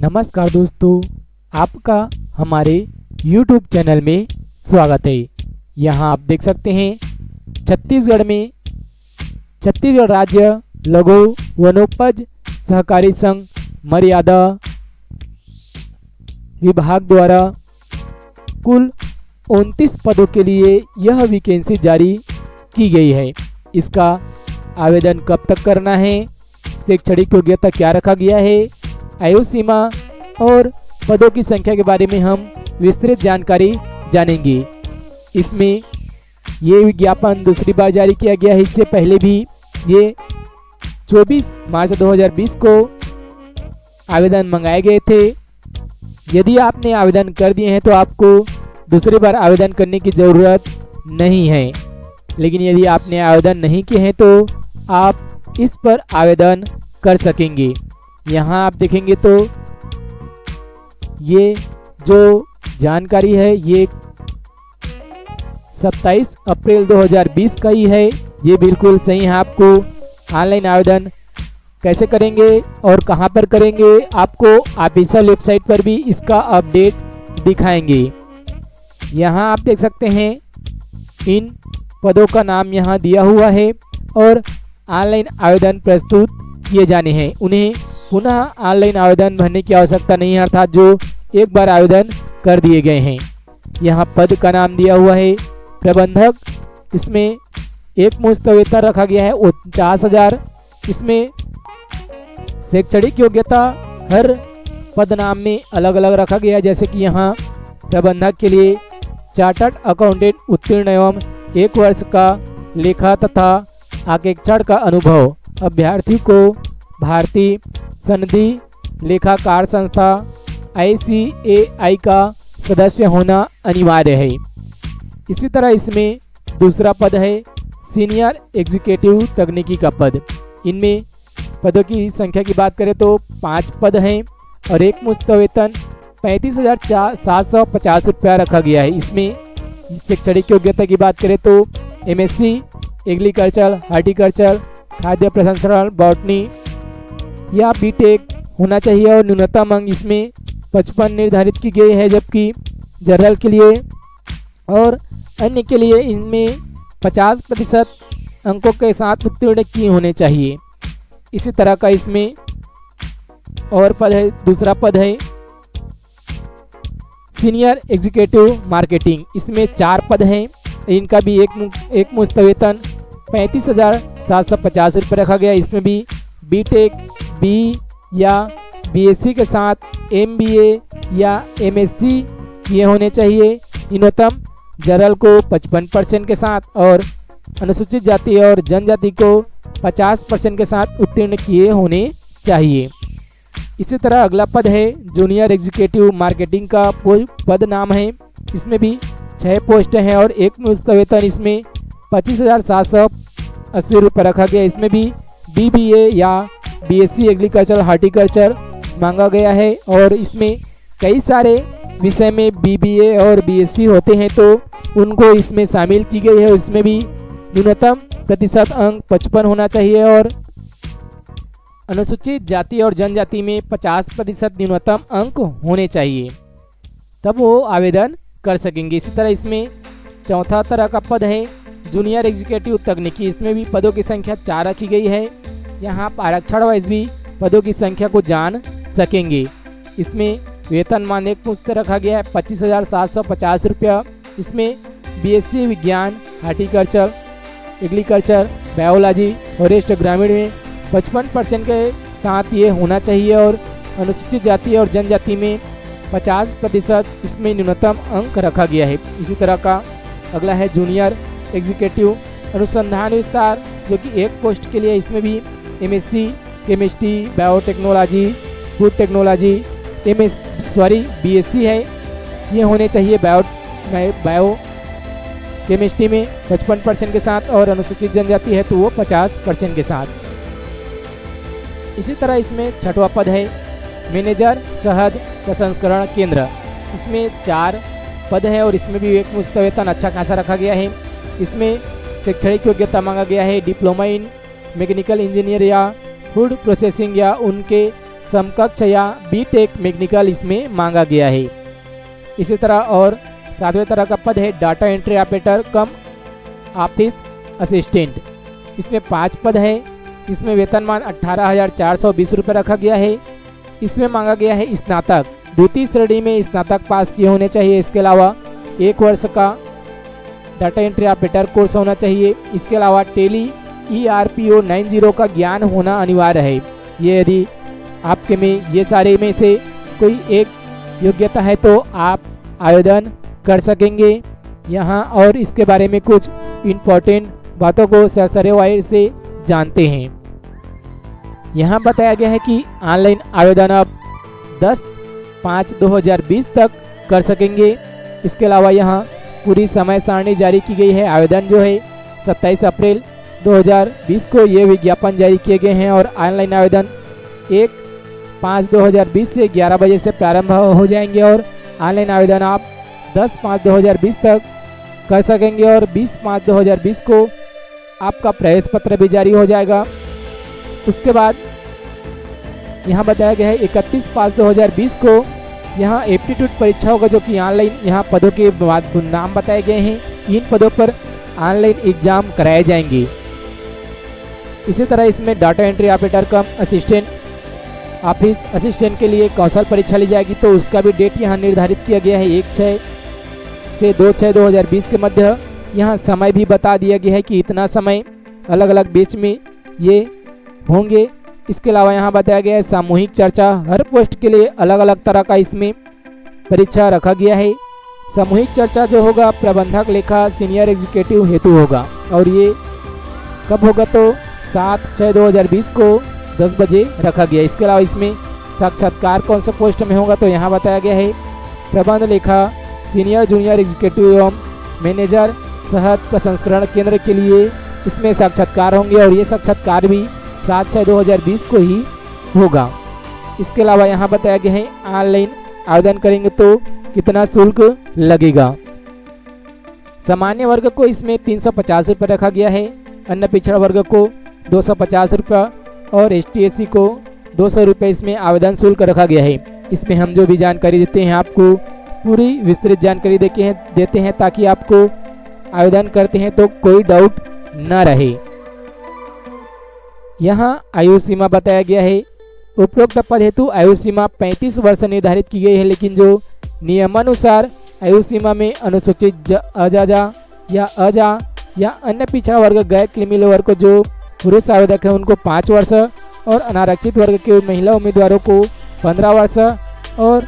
नमस्कार दोस्तों, आपका हमारे YouTube चैनल में स्वागत है। यहाँ आप देख सकते हैं छत्तीसगढ़ राज्य लघु वनोपज सहकारी संघ मर्यादा विभाग द्वारा कुल 29 पदों के लिए यह वैकेंसी जारी की गई है। इसका आवेदन कब तक करना है, शैक्षणिक योग्यता क्या रखा गया है, आयु सीमा और पदों की संख्या के बारे में हम विस्तृत जानकारी जानेंगे। इसमें ये विज्ञापन दूसरी बार जारी किया गया है। इससे पहले भी ये 24 मार्च 2020 को आवेदन मंगाए गए थे। यदि आपने आवेदन कर दिए हैं तो आपको दूसरी बार आवेदन करने की ज़रूरत नहीं है, लेकिन यदि आपने आवेदन नहीं किए हैं तो आप इस पर आवेदन कर सकेंगे। यहाँ आप देखेंगे तो ये जो जानकारी है ये 27 अप्रैल 2020 का ही है। ये बिल्कुल सही है। आपको ऑनलाइन आवेदन कैसे करेंगे और कहाँ पर करेंगे, आपको ऑफिशियल वेबसाइट पर भी इसका अपडेट दिखाएंगे। यहाँ आप देख सकते हैं इन पदों का नाम यहाँ दिया हुआ है और ऑनलाइन आवेदन प्रस्तुत किए जाने हैं। उन्हें पुनः ऑनलाइन आवेदन भरने की आवश्यकता नहीं है, अर्थात जो एक बार आवेदन कर दिए गए हैं। यहाँ पद का नाम दिया हुआ है प्रबंधक। इसमें एक मुश्त वेतन रखा गया है 49,000। इसमें शैक्षणिक योग्यता हर पद नाम में अलग अलग रखा गया है। जैसे कि यहाँ प्रबंधक के लिए चार्टर्ड अकाउंटेंट उत्तीर्ण एवं 1 वर्ष का लेखा तथा आकेक्षण का अनुभव। अभ्यर्थी को भारतीय सनदी लेखाकार संस्था ICAI का सदस्य होना अनिवार्य है। इसी तरह इसमें दूसरा पद है सीनियर एग्जीक्यूटिव तकनीकी का पद। इनमें पदों की संख्या की बात करें तो 5 पद हैं और एक मुश्त वेतन 35,750 रुपया रखा गया है। इसमें शैक्षणिक योग्यता की बात करें तो MSc एग्रीकल्चर, हार्टिकल्चर, खाद्य प्रसंस्करण, बॉटनी या बीटेक होना चाहिए और न्यूनतम अंक इसमें 55 निर्धारित की गई है, जबकि जनरल के लिए और अन्य के लिए इनमें 50% अंकों के साथ उत्तीर्ण किए होने चाहिए। इसी तरह का इसमें और पद है, दूसरा पद है सीनियर एग्जीक्यूटिव मार्केटिंग। इसमें 4 पद हैं। इनका भी एक मुश्त वेतन 35,750 रुपये रखा गया। इसमें भी बीटेक, बी या BSc के साथ MBA या MSc किए होने चाहिए। न्यूनतम जनरल को 55% के साथ और अनुसूचित जाति और जनजाति को 50% के साथ उत्तीर्ण किए होने चाहिए। इसी तरह अगला पद है जूनियर एग्जीक्यूटिव मार्केटिंग का पद नाम है। इसमें भी 6 पोस्ट हैं और एक मुश्त वेतन इसमें 25,780 रुपये रखा गया। इसमें भी BBA या BSc एग्रीकल्चर, हार्टिकल्चर मांगा गया है और इसमें कई सारे विषय में BBA और BSc होते हैं तो उनको इसमें शामिल की गई है। इसमें भी न्यूनतम प्रतिशत अंक 55 होना चाहिए और अनुसूचित जाति और जनजाति में 50% न्यूनतम अंक होने चाहिए, तब वो आवेदन कर सकेंगे। इसी तरह इसमें चौथा तरह का पद है जूनियर एग्जीक्यूटिव तकनीकी। इसमें भी पदों की संख्या 4 रखी गई है। यहाँ आप आरक्षण वाइज भी पदों की संख्या को जान सकेंगे। इसमें वेतनमान एक मुश्त रखा गया है 25,750 रुपया। इसमें BSc विज्ञान, हार्टिकल्चर, एग्रीकल्चर, बायोलॉजी, फॉरेस्ट, ग्रामीण में 55% के साथ ये होना चाहिए और अनुसूचित जाति और जनजाति में 50% इसमें न्यूनतम अंक रखा गया है। इसी तरह का अगला है जूनियर एग्जीक्यूटिव अनुसंधान विस्तार, जो कि एक पोस्ट के लिए। इसमें भी MSc chemistry, biotechnology, food technology, BSc है ये होने चाहिए बायो केमिस्ट्री में 55% के साथ और अनुसूचित जनजाति है तो वो 50% के साथ। इसी तरह इसमें 6वां पद है मैनेजर शहद प्रसंस्करण केंद्र। इसमें 4 पद है और इसमें भी एक मुश्त वेतन अच्छा खासा रखा गया है। इसमें शैक्षणिक योग्यता मांगा गया है डिप्लोमा इन मैकेनिकल इंजीनियर या फूड प्रोसेसिंग या उनके समकक्ष या बीटेक मैकेनिकल इसमें मांगा गया है। इसी तरह और 7वें तरह का पद है डाटा एंट्री ऑपरेटर कम ऑफिस असिस्टेंट। इसमें 5 पद है। इसमें वेतनमान 18,420 रुपये रखा गया है। इसमें मांगा गया है स्नातक, द्वितीय श्रेणी में स्नातक पास किए होने चाहिए। इसके अलावा 1 वर्ष का डाटा एंट्री ऑपरेटर कोर्स होना चाहिए। इसके अलावा टेली ERPO 90 का ज्ञान होना अनिवार्य है। ये यदि आपके में ये सारे में से कोई एक योग्यता है तो आप आवेदन कर सकेंगे यहाँ। और इसके बारे में कुछ इम्पोर्टेंट बातों को सरसरेवार से जानते हैं। यहाँ बताया गया है कि ऑनलाइन आवेदन आप 10/5/2020 तक कर सकेंगे। इसके अलावा यहाँ पूरी समय सारणी जारी की गई है। आवेदन जो है 27 अप्रैल 2020 को ये विज्ञापन जारी किए गए हैं और ऑनलाइन आवेदन 1/5/2020 से 11 बजे से प्रारंभ हो जाएंगे और ऑनलाइन आवेदन आप 10/5/2020 तक कर सकेंगे और 20/5/2020 को आपका प्रवेश पत्र भी जारी हो जाएगा। उसके बाद यहाँ बताया गया है 31/5/2020 को यहाँ एप्टीट्यूड परीक्षा होगा, जो कि ऑनलाइन यहाँ पदों के नाम बताए गए हैं। इन पदों पर ऑनलाइन एग्जाम कराए जाएंगे। इसी तरह इसमें डाटा एंट्री ऑपरेटर कम असिस्टेंट ऑफिस असिस्टेंट के लिए कौशल परीक्षा ली जाएगी, तो उसका भी डेट यहाँ निर्धारित किया गया है 1/6 से 2/6/2020 के मध्य। यहाँ समय भी बता दिया गया है कि इतना समय अलग अलग बीच में ये होंगे। इसके अलावा यहाँ बताया गया है सामूहिक चर्चा, हर पोस्ट के लिए अलग अलग तरह का इसमें परीक्षा रखा गया है। सामूहिक चर्चा जो होगा प्रबंधक लेखा सीनियर एग्जीक्यूटिव हेतु होगा और ये कब होगा तो 7/6/2020 को 10 बजे रखा गया। इसके अलावा इसमें साक्षात्कार कौन सा पोस्ट में होगा तो यहाँ बताया गया है प्रबंध लेखा सीनियर जूनियर एग्जीक्यूटिव एवं मैनेजर शहद प्रसंस्करण केंद्र के लिए इसमें साक्षात्कार होंगे और ये साक्षात्कार भी 7/6/2020 को ही होगा। इसके अलावा यहाँ बताया गया है ऑनलाइन आवेदन करेंगे तो कितना शुल्क लगेगा। सामान्य वर्ग को इसमें 350 रुपये रखा गया है, अन्य पिछड़ा वर्ग को 250 रुपये और ST/SC को 200 रुपये इसमें आवेदन शुल्क रखा गया है। इसमें हम जो भी जानकारी देते हैं आपको पूरी विस्तृत जानकारी देते हैं ताकि आपको आवेदन करते हैं तो कोई डाउट न रहे। यहाँ आयु सीमा बताया गया है। उपरोक्त पद हेतु आयु सीमा 35 वर्ष निर्धारित की गई है, लेकिन जो नियमानुसार आयु सीमा में अनुसूचित अजाजा या अन्य पिछड़ा वर्ग गैर क्रीमी वर्ग को जो पुरुष आवेदक है उनको 5 वर्ष और अनारक्षित वर्ग के महिला उम्मीदवारों को 15 वर्ष और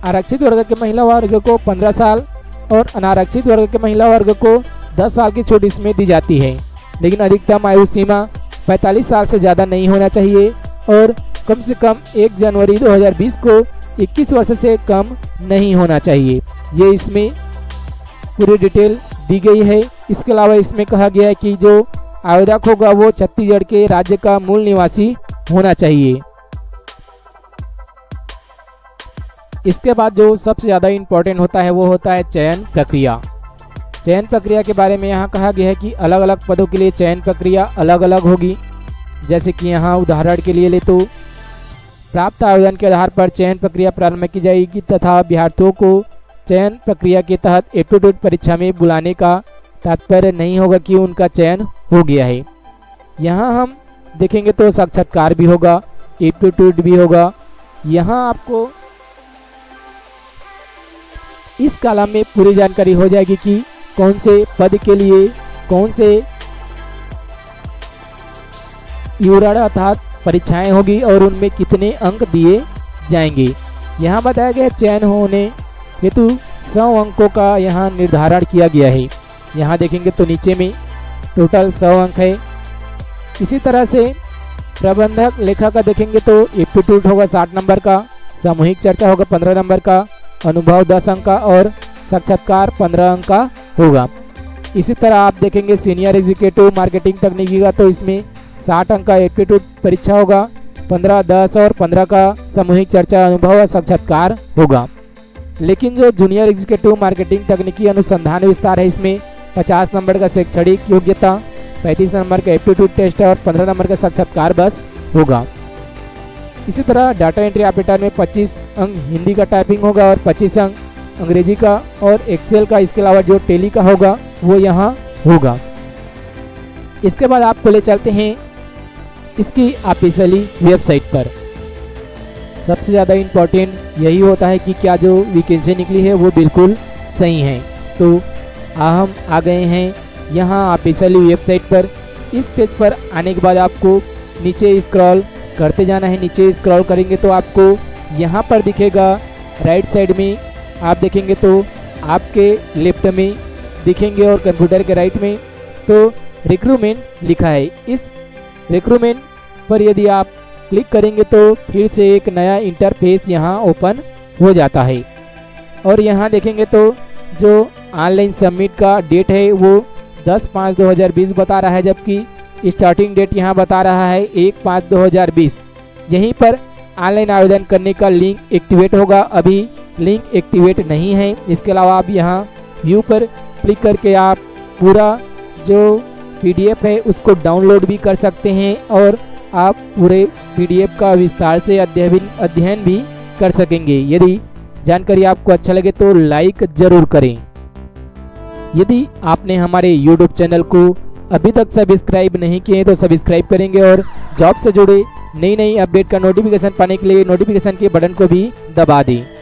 आरक्षित वर्ग के महिला वर्ग को 15 साल और अनारक्षित वर्ग के महिला वर्ग को 10 साल की छूट इसमें दी जाती है। लेकिन अधिकतम आयु सीमा 45 साल से ज़्यादा नहीं होना चाहिए और कम से कम 1 जनवरी 2020 को 21 वर्ष से कम नहीं होना चाहिए। ये इसमें पूरी डिटेल दी गई है। इसके अलावा इसमें कहा गया है कि जो आवेदक होगा वो छत्तीसगढ़ के राज्य का मूल निवासी होना चाहिए। इसके बाद जो सबसे ज़्यादा इम्पोर्टेंट होता है वो होता है चयन प्रक्रिया। चयन प्रक्रिया के बारे में यहाँ कहा गया है कि अलग अलग पदों के लिए चयन प्रक्रिया अलग अलग होगी। जैसे कि यहाँ उदाहरण के लिए ले तो प्राप्त आवेदन के आधार पर चयन प्रक्रिया प्रारंभ की जाएगी तथा अभ्यर्थियों को चयन प्रक्रिया के तहत एप्टीट्यूड परीक्षा में बुलाने का तात्पर्य नहीं होगा कि उनका चयन हो गया है। यहाँ हम देखेंगे तो साक्षात्कार भी होगा, एप्टीट्यूड भी होगा। यहाँ आपको इस कॉलम में पूरी जानकारी हो जाएगी कि कौन से पद के लिए कौन से यूरण अर्थात परीक्षाएं होगी और उनमें कितने अंक दिए जाएंगे। यहाँ बताया गया चयन होने हेतु 100 अंकों का यहाँ निर्धारण किया गया है। यहाँ देखेंगे तो नीचे में टोटल 100 अंक है। इसी तरह से प्रबंधक लेखा का देखेंगे तो एप्टीट्यूड होगा 60 नंबर का, सामूहिक चर्चा होगा 15 नंबर का, अनुभव 10 अंक का और साक्षात्कार 15 अंक का होगा। इसी तरह आप देखेंगे सीनियर एग्जीक्यूटिव मार्केटिंग तकनीकी का तो इसमें 60 अंक का एप्टीट्यूड परीक्षा होगा, 15, 10 और 15 का सामूहिक चर्चा अनुभव और साक्षात्कार होगा। लेकिन जो जूनियर एग्जीक्यूटिव मार्केटिंग तकनीकी अनुसंधान विस्तार है इसमें 50 नंबर का शैक्षणिक योग्यता, 35 नंबर का एप्टीट्यूड टेस्ट और 15 नंबर का साक्षात्कार बस होगा। इसी तरह डाटा एंट्री ऑपरेटर में 25 अंक हिंदी का टाइपिंग होगा और 25 अंक अंग्रेजी का और एक्सेल का, इसके अलावा जो टेली का होगा वो यहाँ होगा। इसके बाद आपको ले चलते हैं इसकी ऑफिशियली वेबसाइट पर। सबसे ज़्यादा इम्पोर्टेंट यही होता है कि क्या जो वैकेंसी निकली है वो बिल्कुल सही है। तो हम आ गए हैं यहाँ ऑफिशियली वेबसाइट पर। इस पेज पर आने के बाद आपको नीचे स्क्रॉल करते जाना है। नीचे स्क्रॉल करेंगे तो आपको यहाँ पर दिखेगा राइट साइड में, आप देखेंगे तो आपके लेफ्ट में दिखेंगे और कंप्यूटर के राइट में तो रिक्रूटमेंट लिखा है। इस रिक्रूटमेंट पर यदि आप क्लिक करेंगे तो फिर से एक नया इंटरफेस यहाँ ओपन हो जाता है और यहाँ देखेंगे तो जो ऑनलाइन सबमिट का डेट है वो 10/5/2020 बता रहा है, जबकि स्टार्टिंग डेट यहाँ बता रहा है 1/5/2020। यहीं पर ऑनलाइन आवेदन करने का लिंक एक्टिवेट होगा। अभी लिंक एक्टिवेट नहीं है। इसके अलावा आप यहाँ व्यू पर क्लिक करके आप पूरा जो PDF है उसको डाउनलोड भी कर सकते हैं और आप पूरे PDF का विस्तार से अध्ययन भी कर सकेंगे। यदि जानकारी आपको अच्छा लगे तो लाइक जरूर करें। यदि आपने हमारे YouTube चैनल को अभी तक सब्सक्राइब नहीं किए तो सब्सक्राइब करेंगे और जॉब से जुड़े नई अपडेट का नोटिफिकेशन पाने के लिए नोटिफिकेशन के बटन को भी दबा दें।